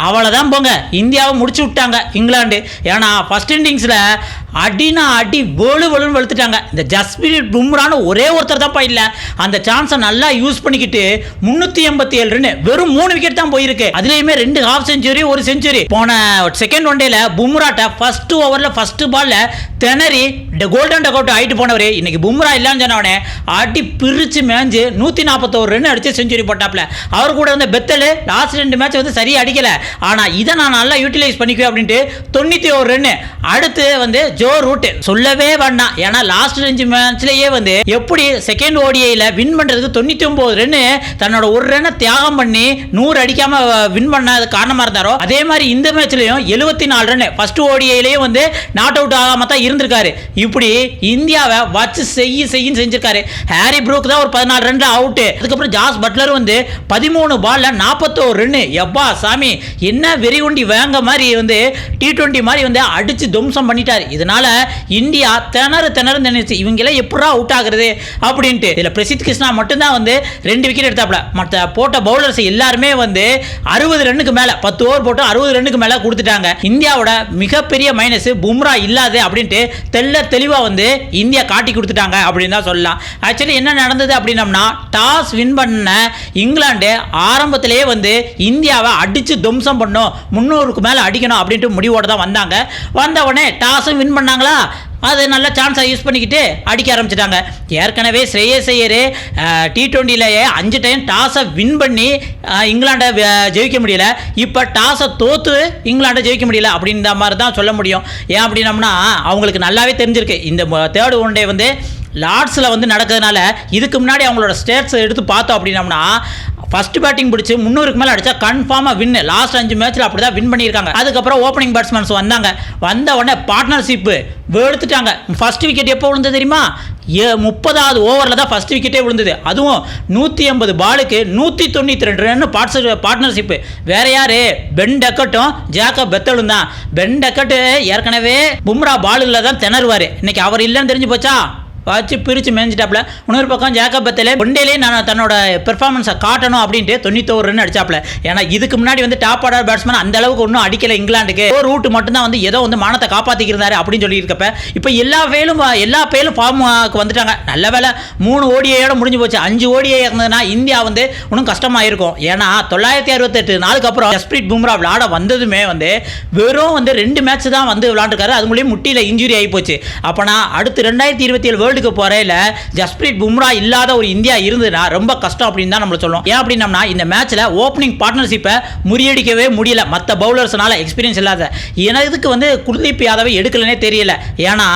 அவ்வளோதான் போங்க, இந்தியாவை முடிச்சு விட்டாங்க இங்கிலாந்து. ஏன்னா ஃபர்ஸ்ட் இன்னிங்ஸில் அடினா அடி வலுன்னு வெளுத்துட்டாங்க. இந்த ஜஸ்பிரீத் பும்ரான்னு ஒரே ஒருத்தர் தான்ப்பா இல்லை, அந்த சான்ஸை நல்லா யூஸ் பண்ணிக்கிட்டு 387 ரன் வெறும் 3 விக்கெட் தான் போயிருக்கு. அதுலேயுமே 2 ஹாஃப் செஞ்சுரி 1 செஞ்சுரி. போன செகண்ட் ஒன் டேல பும்ராட்ட ஃபர்ஸ்ட் ஓவரில் ஃபர்ஸ்ட் பால்ல திணறி கோல்டன் டக் அவுட் ஆகிட்டு போனவர் இன்னைக்கு பும்ரா இல்லைன்னு சொன்னவனே அடி பிரிச்சு மேஞ்சு 141 ரன் அடிச்சு செஞ்சுரி போட்டாப்ல. அவர் கூட வந்து பெத்தல் லாஸ்ட் 2 மேட்ச் வந்து சரியா அடிக்கல, ஆனா இதை நான் நல்லா யூட்டிலைஸ் பண்ணிக்குவேன் அப்படின்ட்டு 91 ரன். அடுத்து வந்து ஜோ ரூட் சொல்லவே வேண்டாம், ஏன்னா லாஸ்ட் 5 மேட்ச்லயே வந்து எப்படி செகண்ட் ஓடிஐல வின் பண்றதுக்கு 99 ரன் தன்னோட ஒரு ரன்னை தியாகம் பண்ணி 100 அடிக்காம வின் பண்ணது காரணமா இருந்தாரோ, அதே மாதிரி இந்த மேட்ச்லயும் 74 ரன் ஃபர்ஸ்ட் ஓடிஐலயும் வந்து நாட் அவுட் ஆகாம தான் இருந்திருக்காரு. இப்படி இந்தியாவை வச்சு செய்யும் செஞ்சிருக்காரு. ஹாரி ப்ரூக் தான் ஒரு 14 ரன்ல அவுட். அதுக்கப்புறம் ஜாஸ் பட்லர் வந்து 13 பால்ல 41 ரன். எப்பா சாமி, என்ன வெறிகுண்டி வேங்க மாதிரி வந்து T20 மாதிரி வந்து அடிச்சு துவம்சம் பண்ணிட்டாரு. இதனால இந்தியா திணறு நினைச்சு இவங்கள எப்படா அவுட் ஆகுறது அப்படின்ட்டு. இதுல பிரசித் கிருஷ்ணா மட்டும்தான் வந்து 2 விக்கெட் எடுத்தாப்ல. மற்ற போட்ட பவுலர்ஸ் எல்லாருமே வந்து 60 ரன்னுக்கு மேல 10 ஓவர் போட்டு 60 ரன்னுக்கு மேல கொடுத்துட்டாங்க. இந்தியாவோட மிகப்பெரிய மைனஸ் பும்ரா இல்லாது அப்படின்ட்டு தெளிவா வந்து இந்தியா காட்டி கொடுத்துட்டாங்க அப்படின்னு தான் சொல்லலாம். ஆக்சுவலி என்ன நடந்தது அப்படின்னம்னா, டாஸ் வின் பண்ண இங்கிலாந்து ஆரம்பத்திலேயே வந்து இந்தியாவை அடிச்சு துவம்சம் பண்ணும், 300க்கு மேல அடிக்கணும் அப்படின்ட்டு முடிவோட தான் வந்தாங்க. வந்த உடனே டாஸும் வின் பண்ணாங்களா, அது நல்ல சான்ஸை யூஸ் பண்ணிக்கிட்டு அடிக்க ஆரம்பிச்சிட்டாங்க. ஏற்கனவே ஸ்ரேயஸ் ஐயர் T20லேயே 5 டைம் டாஸை வின் பண்ணி இங்கிலாண்டை ஜெயிக்க முடியல. இப்போ டாஸை தோற்று இங்கிலாண்டை ஜெயிக்க முடியல அப்படின்ற மாதிரி தான் சொல்ல முடியும். ஏன் அப்படின்னம்னா, அவங்களுக்கு நல்லாவே தெரிஞ்சிருக்கு இந்த தேர்ட் ஒன் டே வந்து லார்ட்ஸில் வந்து நடக்கிறதுனால. இதுக்கு முன்னாடி அவங்களோட ஸ்டேட்ஸை எடுத்து பார்த்தோம் அப்படின்னம்னா, ஃபர்ஸ்ட் பேட்டிங் பிடிச்சி 300க்கு மேலே அடித்தா கன்ஃபார்மாக வின். லாஸ்ட் 5 மேட்ச்சில் அப்படி தான் வின் பண்ணியிருக்காங்க. அதுக்கப்புறம் ஓப்பனிங் பேட்ஸ்மேன்ஸ் வந்தாங்க. வந்த உடனே பார்ட்னர்ஷிப்பு வெளுத்துட்டாங்க. ஃபர்ஸ்ட் விக்கெட் எப்போ விழுந்தது தெரியுமா? 30வது ஓவரில் தான் ஃபர்ஸ்ட் விக்கெட்டே விழுந்தது. அதுவும் 180 பாலுக்கு 192 ரன் பார்ட்னர்ஷிப்பு. வேற யாரு? பென் டக்கட்டும் ஜேக்கப் பெத்தலும் தான். பென் டக்கட்டு ஏற்கனவே பும்ரா பாலுல தான் திணறுவார். இன்னைக்கு அவர் இல்லைன்னு தெரிஞ்சு போச்சா, வச்சு பிரித்து மேய்ஞ்சிட்டாப்ல. இன்னொரு பக்கம் ஜேக்கப் பெத்தலே ஒன்டேலே நான் தன்னோட பெர்ஃபார்மன்ஸை காட்டணும் அப்படின்ட்டு 91 ரன் அடிச்சாப்ல. ஏன்னா இதுக்கு முன்னாடி வந்து டாப் ஆர்டர் பேட்ஸ்மேன் அந்த அளவுக்கு ஒன்றும் அடிக்கல இங்கிலாந்துக்கு. ஒரு ரூட் மட்டும்தான் வந்து ஏதோ வந்து மானத்தை காப்பாற்றிக்கிறாரு அப்படின்னு சொல்லியிருக்கப்ப இப்போ எல்லா பேலும் ஃபார்முக்கு வந்துட்டாங்க. நல்ல வேலை 3 ஓடிஐயோட முடிஞ்சு போச்சு. 5 ஓடிஐ இருந்ததுன்னா இந்தியா வந்து இன்னும் கஷ்டமாக இருக்கும். ஏன்னா 968 நாளுக்கு அப்புறம் ஜஸ்பிரீத் பும்ரா விளையாட வந்ததுமே வந்து வெறும் வந்து 2 மேட்ச் தான் வந்து விளையாண்டுருக்காரு. அது மூலியம் முட்டியில் இன்ஜுரி ஆகி போச்சு. அப்போனா அடுத்து 2027 வேர்ல்டுக்கு போறையில ஜஸ்பிரீத் பும்ரா இல்லாத ஒரு இந்தியா இருந்ததுன்னா ரொம்ப கஷ்டம் அப்படின்னு தான் நம்ம சொல்லுவோம். ஏன் அப்படின்னா, இந்த மேட்ச்ல ஓப்பனிங் பார்ட்னர்ஷிப்பை முறியடிக்கவே முடியல மற்ற பவுலர்ஸ்னால, எக்ஸ்பீரியன்ஸ் இல்லாத. எனக்கு வந்து குல்தீப் யாதவை எடுக்கலனே தெரியல. ஏன்னா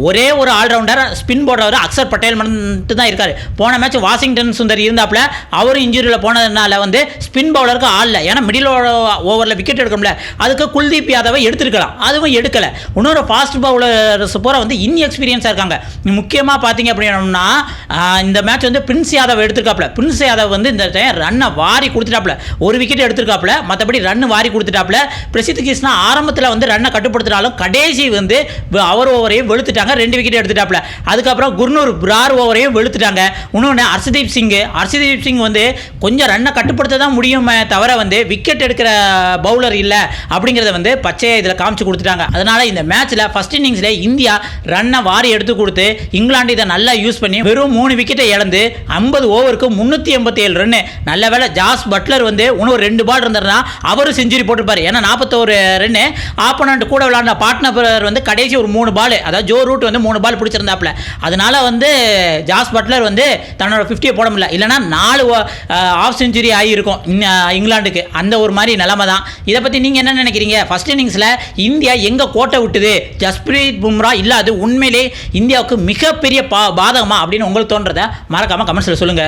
ஒரே ஒரு ஆல்ரவுண்டர் ஸ்பின் போடுறவர் அக்சர் பட்டேல் மட்டும் தான் இருக்காரு. போன மேட்ச் வாஷிங்டன் சுந்தர் இருந்தாப்ல, அவரும் இன்ஜுரியில் போனதுனால வந்து ஸ்பின் பவுலருக்கு ஆடல. ஏன்னா மிடில் ஓவரில் விக்கெட் எடுக்கல. அதுக்கு குல்தீப் யாதவை எடுத்திருக்கலாம், அதுவும் எடுக்கல. இன்னொரு ஃபாஸ்ட் பவுலர்ஸ் பூரா வந்து இன்எக்ஸ்பீரியன்ஸாக இருக்காங்க. முக்கியமாக பார்த்தீங்க அப்படின்னா, இந்த மேட்ச் வந்து பிரின்ஸ் யாதவ் எடுத்திருக்காப்ல. பிரின்ஸ் யாதவ் வந்து இந்த டைம் ரன்னை வாரி கொடுத்துட்டாப்ல. ஒரு விக்கெட் எடுத்திருக்காப்ல, மற்றபடி ரன் வாரி கொடுத்துட்டாப்ல. பிரசித் கிருஷ்ணா ஆரம்பத்தில் வந்து ரன்னை கட்டுப்படுத்தினாலும் கடைசி வந்து அவர் ஓவரையும் வெளுத்துட்டாங்க, 2 விக்கெட் எடுத்துட்டாப்ல. அதுக்கப்புறம் குர்னூர் பிரார் ஓவரையும் வெளுத்துட்டாங்க. இன்னொன்று ஹர்ஷதீப் சிங் வந்து கொஞ்சம் ரன்னை கட்டுப்படுத்த தான் முடியுமே தவிர வந்து விக்கெட் எடுக்கிற பவுலர் இல்லை அப்படிங்கிறத வந்து பச்சையை இதில் காமிச்சு கொடுத்துட்டாங்க. அதனால இந்த மேட்ச்சில் ஃபர்ஸ்ட் இன்னிங்ஸில் இந்தியா ரன்னை வாரி எடுத்து கொடுத்து இங்கிலாந்து இதை நல்லா யூஸ் பண்ணி வெறும் 3 விக்கெட்டை இழந்து 50 ஓவருக்கு 387 ரன். நல்ல வேலை ஜாஸ் பட்லர் வந்து இன்னும் 2 பால் இருந்தாருன்னா அவரும் செஞ்சுரி போட்டுருப்பாரு. ஏன்னா 41 ரன். ஆப்போனண்ட் கூட விளையாண்ட பார்ட்னர் வந்து கடைசி ஒரு 3 பால், அதாவது ஜோ ரூட் வந்து 3 பால் பிடிச்சிருந்தாப்ல. அதனால வந்து ஜாஸ் பட்லர் வந்து தன்னோட 50 போட முடியல. இல்லைன்னா 4 ஆஃப் செஞ்சுரி ஆகியிருக்கும் இங்கிலாந்துக்கு. அந்த ஒரு மாதிரி நிலைமை தான். இதை பற்றி நீங்கள் என்ன நினைக்கிறீங்க? ஃபர்ஸ்ட் இன்னிங்ஸில் இந்தியா எங்கே கோட்டை விட்டுது? ஜஸ்பிரீத் பும்ரா இல்லாது உண்மையிலே இந்தியாவுக்கு மிகப்பெரிய பாதகமா அப்படின்னு உங்களுக்கு தோன்றதை மறக்காம கமெண்ட்ஸ்ல சொல்லுங்க.